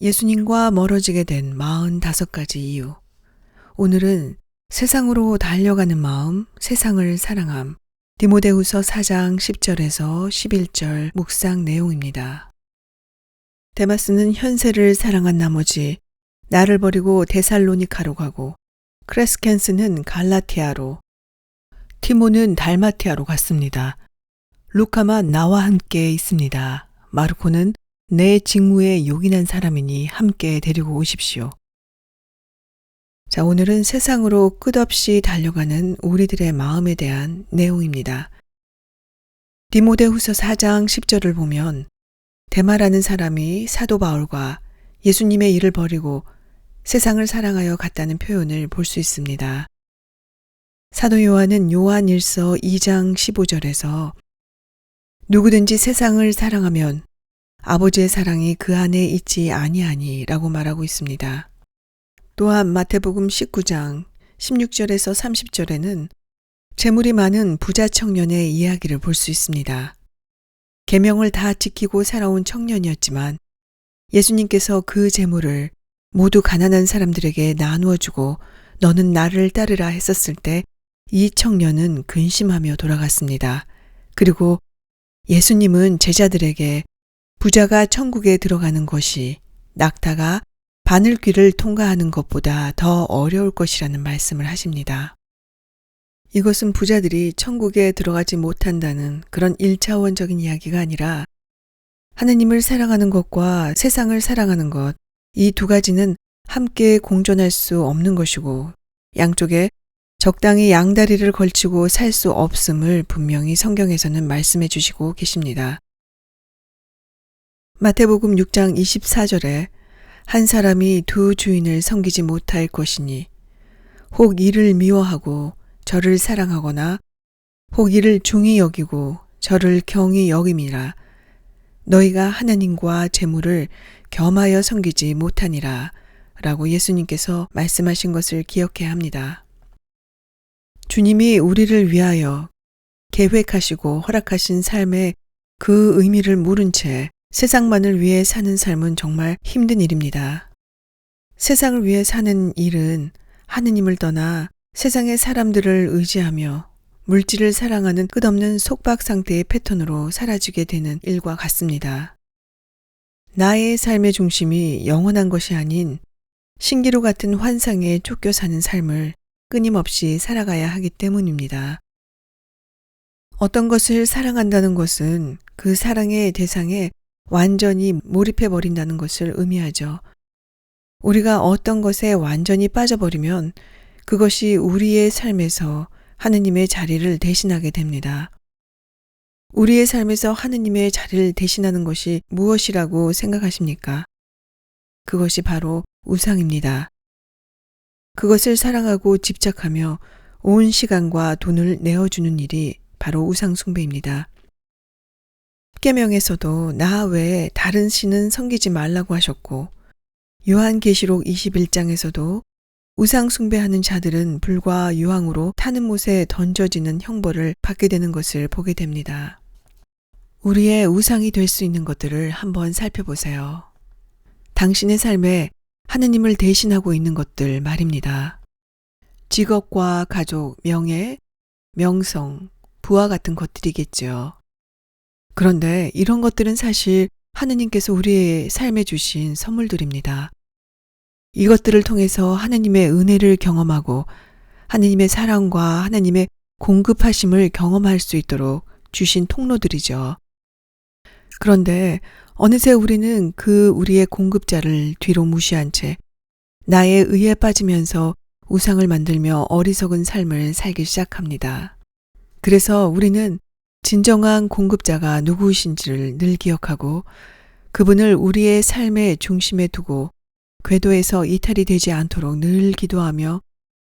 예수님과 멀어지게 된 45가지 이유. 오늘은 세상으로 달려가는 마음, 세상을 사랑함. 디모데후서 4장 10절에서 11절 묵상 내용입니다. 데마스는 현세를 사랑한 나머지 나를 버리고 데살로니카로 가고, 크레스켄스는 갈라티아로, 티모는 달마티아로 갔습니다. 루카만 나와 함께 있습니다. 마르코는 내 직무에 요긴한 사람이니 함께 데리고 오십시오. 자, 오늘은 세상으로 끝없이 달려가는 우리들의 마음에 대한 내용입니다. 디모데후서 4장 10절을 보면 데마라는 사람이 사도 바울과 예수님의 일을 버리고 세상을 사랑하여 갔다는 표현을 볼 수 있습니다. 사도 요한은 요한일서 2장 15절에서 누구든지 세상을 사랑하면 아버지의 사랑이 그 안에 있지 아니하니 라고 말하고 있습니다. 또한 마태복음 19장 16절에서 30절에는 재물이 많은 부자 청년의 이야기를 볼 수 있습니다. 계명을 다 지키고 살아온 청년이었지만 예수님께서 그 재물을 모두 가난한 사람들에게 나누어 주고 너는 나를 따르라 했었을 때 이 청년은 근심하며 돌아갔습니다. 그리고 예수님은 제자들에게 부자가 천국에 들어가는 것이 낙타가 바늘귀를 통과하는 것보다 더 어려울 것이라는 말씀을 하십니다. 이것은 부자들이 천국에 들어가지 못한다는 그런 1차원적인 이야기가 아니라 하느님을 사랑하는 것과 세상을 사랑하는 것, 이 두 가지는 함께 공존할 수 없는 것이고 양쪽에 적당히 양다리를 걸치고 살 수 없음을 분명히 성경에서는 말씀해 주시고 계십니다. 마태복음 6장 24절에 한 사람이 두 주인을 섬기지 못할 것이니 혹 이를 미워하고 저를 사랑하거나 혹 이를 중히 여기고 저를 경히 여김이라 너희가 하나님과 재물을 겸하여 섬기지 못하니라 라고 예수님께서 말씀하신 것을 기억해야 합니다. 주님이 우리를 위하여 계획하시고 허락하신 삶의 그 의미를 모른 채 세상만을 위해 사는 삶은 정말 힘든 일입니다. 세상을 위해 사는 일은 하느님을 떠나 세상의 사람들을 의지하며 물질을 사랑하는 끝없는 속박 상태의 패턴으로 사라지게 되는 일과 같습니다. 나의 삶의 중심이 영원한 것이 아닌 신기루 같은 환상에 쫓겨 사는 삶을 끊임없이 살아가야 하기 때문입니다. 어떤 것을 사랑한다는 것은 그 사랑의 대상에 완전히 몰입해버린다는 것을 의미하죠. 우리가 어떤 것에 완전히 빠져버리면 그것이 우리의 삶에서 하느님의 자리를 대신하게 됩니다. 우리의 삶에서 하느님의 자리를 대신하는 것이 무엇이라고 생각하십니까? 그것이 바로 우상입니다. 그것을 사랑하고 집착하며 온 시간과 돈을 내어주는 일이 바로 우상 숭배입니다. 십계명에서도 나 외에 다른 신은 섬기지 말라고 하셨고 요한계시록 21장에서도 우상 숭배하는 자들은 불과 유황으로 타는 못에 던져지는 형벌을 받게 되는 것을 보게 됩니다. 우리의 우상이 될 수 있는 것들을 한번 살펴보세요. 당신의 삶에 하느님을 대신하고 있는 것들 말입니다. 직업과 가족, 명예, 명성, 부와 같은 것들이겠죠. 그런데 이런 것들은 사실 하느님께서 우리의 삶에 주신 선물들입니다. 이것들을 통해서 하느님의 은혜를 경험하고 하느님의 사랑과 하느님의 공급하심을 경험할 수 있도록 주신 통로들이죠. 그런데 어느새 우리는 그 우리의 공급자를 뒤로 무시한 채 나의 의에 빠지면서 우상을 만들며 어리석은 삶을 살기 시작합니다. 그래서 우리는 진정한 공급자가 누구이신지를 늘 기억하고 그분을 우리의 삶의 중심에 두고 궤도에서 이탈이 되지 않도록 늘 기도하며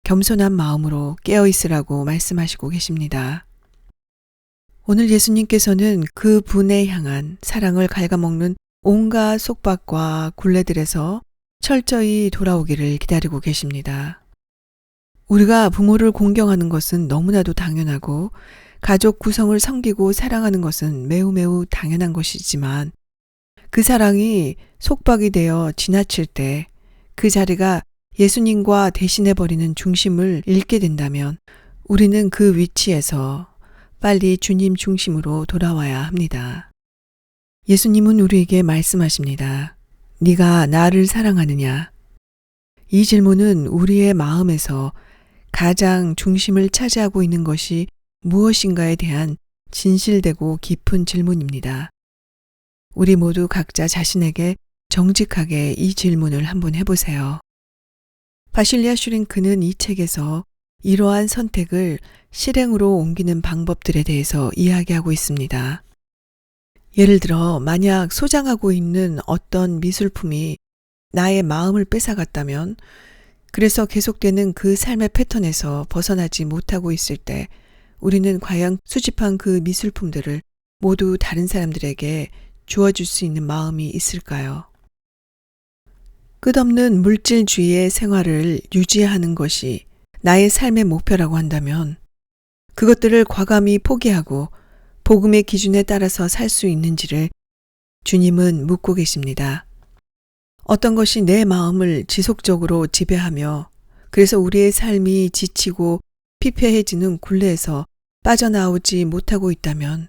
겸손한 마음으로 깨어있으라고 말씀하시고 계십니다. 오늘 예수님께서는 그 분에 향한 사랑을 갉아먹는 온갖 속박과 굴레들에서 철저히 돌아오기를 기다리고 계십니다. 우리가 부모를 공경하는 것은 너무나도 당연하고 가족 구성을 섬기고 사랑하는 것은 매우 당연한 것이지만 그 사랑이 속박이 되어 지나칠 때 그 자리가 예수님과 대신해버리는 중심을 잃게 된다면 우리는 그 위치에서 빨리 주님 중심으로 돌아와야 합니다. 예수님은 우리에게 말씀하십니다. 네가 나를 사랑하느냐? 이 질문은 우리의 마음에서 가장 중심을 차지하고 있는 것이 무엇인가에 대한 진실되고 깊은 질문입니다. 우리 모두 각자 자신에게 정직하게 이 질문을 한번 해보세요. 바실리아 슈링크는 이 책에서 이러한 선택을 실행으로 옮기는 방법들에 대해서 이야기하고 있습니다. 예를 들어 만약 소장하고 있는 어떤 미술품이 나의 마음을 뺏어갔다면, 그래서 계속되는 그 삶의 패턴에서 벗어나지 못하고 있을 때 우리는 과연 수집한 그 미술품들을 모두 다른 사람들에게 주어줄 수 있는 마음이 있을까요? 끝없는 물질주의의 생활을 유지하는 것이 나의 삶의 목표라고 한다면 그것들을 과감히 포기하고 복음의 기준에 따라서 살 수 있는지를 주님은 묻고 계십니다. 어떤 것이 내 마음을 지속적으로 지배하며 그래서 우리의 삶이 지치고 피폐해지는 굴레에서 빠져나오지 못하고 있다면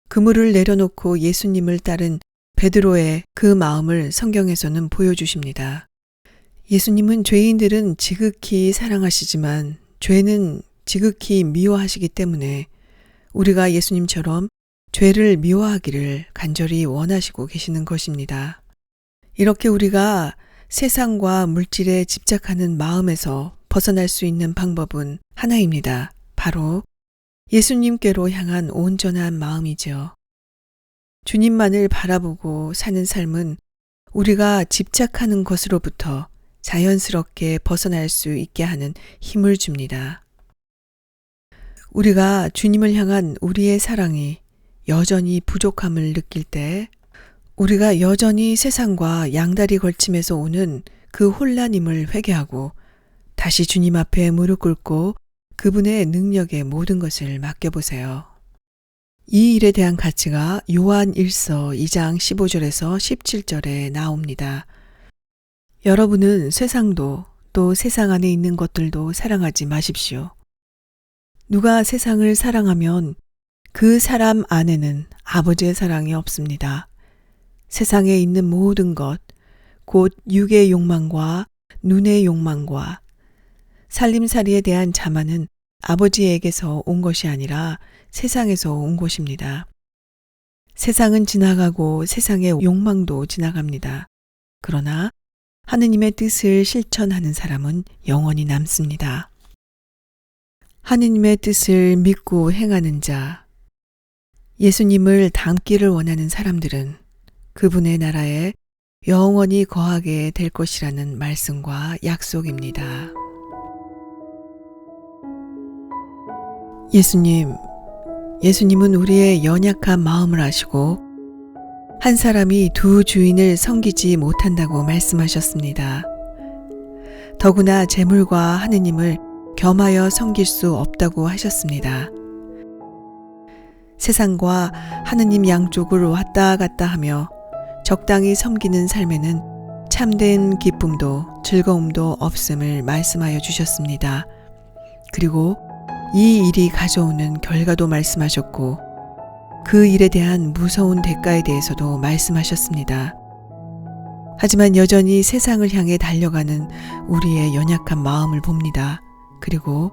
그물을 내려놓고 예수님을 따른 베드로의 그 마음을 성경에서는 보여주십니다. 예수님은 죄인들은 지극히 사랑하시지만 죄는 지극히 미워하시기 때문에 우리가 예수님처럼 죄를 미워하기를 간절히 원하시고 계시는 것입니다. 이렇게 우리가 세상과 물질에 집착하는 마음에서 벗어날 수 있는 방법은 하나입니다. 바로 예수님께로 향한 온전한 마음이죠. 주님만을 바라보고 사는 삶은 우리가 집착하는 것으로부터 자연스럽게 벗어날 수 있게 하는 힘을 줍니다. 우리가 주님을 향한 우리의 사랑이 여전히 부족함을 느낄 때 우리가 여전히 세상과 양다리 걸침에서 오는 그 혼란임을 회개하고 다시 주님 앞에 무릎 꿇고 그분의 능력에 모든 것을 맡겨보세요. 이 일에 대한 가치가 요한 1서 2장 15절에서 17절에 나옵니다. 여러분은 세상도 또 세상 안에 있는 것들도 사랑하지 마십시오. 누가 세상을 사랑하면 그 사람 안에는 아버지의 사랑이 없습니다. 세상에 있는 모든 것, 곧 육의 욕망과 눈의 욕망과 살림살이에 대한 자만은 아버지에게서 온 것이 아니라 세상에서 온 것입니다. 세상은 지나가고 세상의 욕망도 지나갑니다. 그러나 하느님의 뜻을 실천하는 사람은 영원히 남습니다. 하느님의 뜻을 믿고 행하는 자, 예수님을 닮기를 원하는 사람들은 그분의 나라에 영원히 거하게 될 것이라는 말씀과 약속입니다. 예수님은 우리의 연약한 마음을 아시고 한 사람이 두 주인을 섬기지 못한다고 말씀하셨습니다. 더구나 재물과 하느님을 겸하여 섬길 수 없다고 하셨습니다. 세상과 하느님 양쪽을 왔다 갔다 하며 적당히 섬기는 삶에는 참된 기쁨도 즐거움도 없음을 말씀하여 주셨습니다. 그리고 이 일이 가져오는 결과도 말씀하셨고 그 일에 대한 무서운 대가에 대해서도 말씀하셨습니다. 하지만 여전히 세상을 향해 달려가는 우리의 연약한 마음을 봅니다. 그리고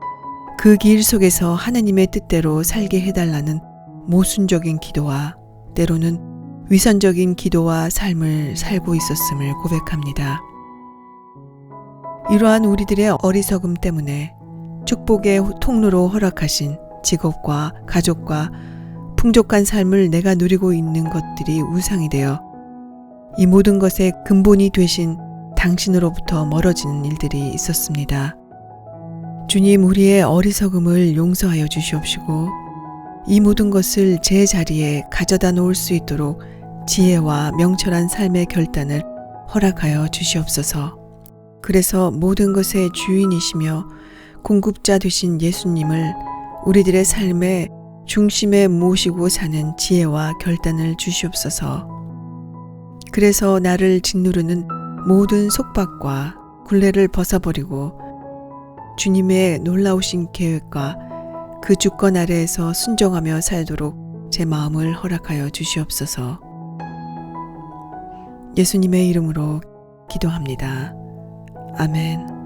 그 길 속에서 하느님의 뜻대로 살게 해달라는 모순적인 기도와 때로는 위선적인 기도와 삶을 살고 있었음을 고백합니다. 이러한 우리들의 어리석음 때문에 축복의 통로로 허락하신 직업과 가족과 풍족한 삶을 내가 누리고 있는 것들이 우상이 되어 이 모든 것의 근본이 되신 당신으로부터 멀어지는 일들이 있었습니다. 주님, 우리의 어리석음을 용서하여 주시옵시고 이 모든 것을 제 자리에 가져다 놓을 수 있도록 지혜와 명철한 삶의 결단을 허락하여 주시옵소서. 그래서 모든 것의 주인이시며 공급자 되신 예수님을 우리들의 삶의 중심에 모시고 사는 지혜와 결단을 주시옵소서. 그래서 나를 짓누르는 모든 속박과 굴레를 벗어버리고 주님의 놀라우신 계획과 그 주권 아래에서 순종하며 살도록 제 마음을 허락하여 주시옵소서. 예수님의 이름으로 기도합니다. 아멘.